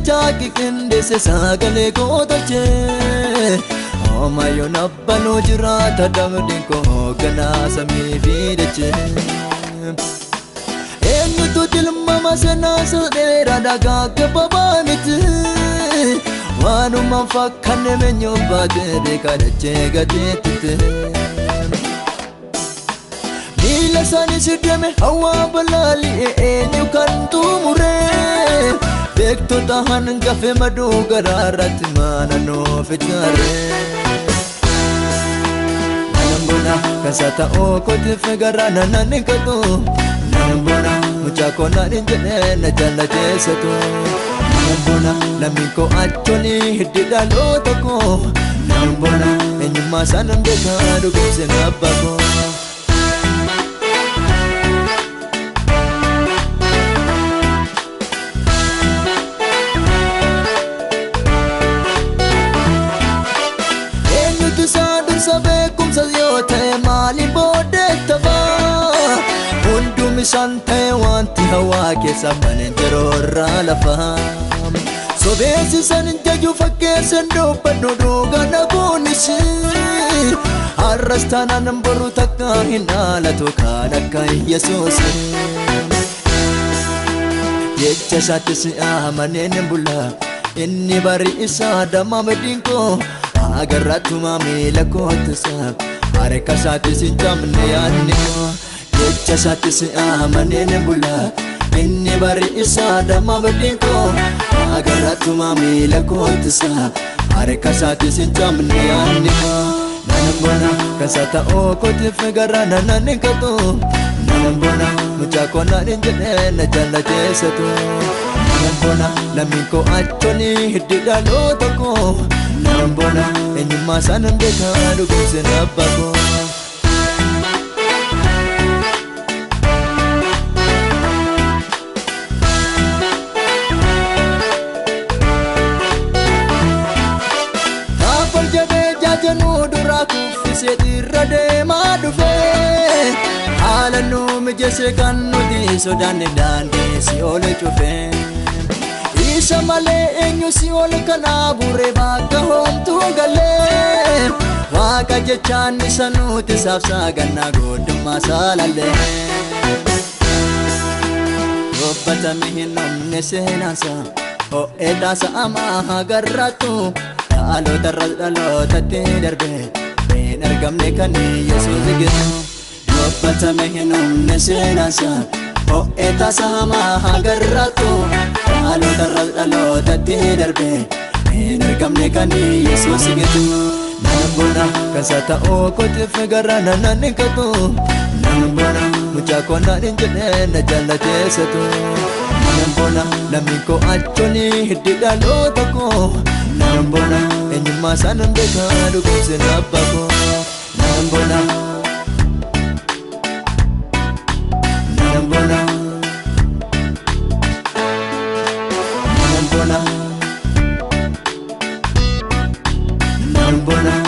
chaki kende se sagale gotache Omayon abbano jirata damdin ko gana sami fideche Enyu tu dilma masana sadera daga ke babamit Wanu manfakane menyo bade bekadache gadetite Nila sani sideme hawa balali enyu kantu mure Bekto tahan gafe madu gararat mana no fitare Nambona kasata o kote fegarana nanikato Nambona muchako na ninjene na jala jesato Nambona lamiko achoni hidida lotako Nambona enyuma sanambeka dukuse nabako Sabekum sayote mali bodetava Undumi sante wanti hawa ke samane terora lafa Sobesi saninjaju fakke sendo panudu gana bonisi Arrastana namboru takka hinala to kana kai yesus Yecha satisi amane nembula inni bari isa dama medinko Agarratu mami lakotsa Areka sati sinjamne yaniko Yecha sati si amane nebula Inni bari isa dama badinko Agarratu mami lakotsa Areka sati sinjamne yaniko Nanambona kasata o kote fegara nananikato Nanambona muchako na ninjene na jala jesato Nanambona lamiko achoni hidida lotako Nambona enyuma sanambeka dukuse nabako Napal jade jajanu duraku fiseti rade madufe Alanu mijese kanuti sodane dande si ole chufe Isa male enyu si ol kana bure baga hom tu gale Waka jechan sanuti safsa ganna godum masalale Robbata mihinam nesenasa O edasa ama garratu Alo taralo tatti darbe Ben argamne kani yesus gitu Robbata mihinam nesenasa O edasa ama garratu Alo taralo tatti darbe Energamne kani yesus gitu Nambona kasata o kote fegarana nanikato Nambona muchako na ninjene na jala jesato Nambona lamiko achoni hidida lotako Nambona enyuma sanambeka dukuse nabako Nambona Nambona Nambona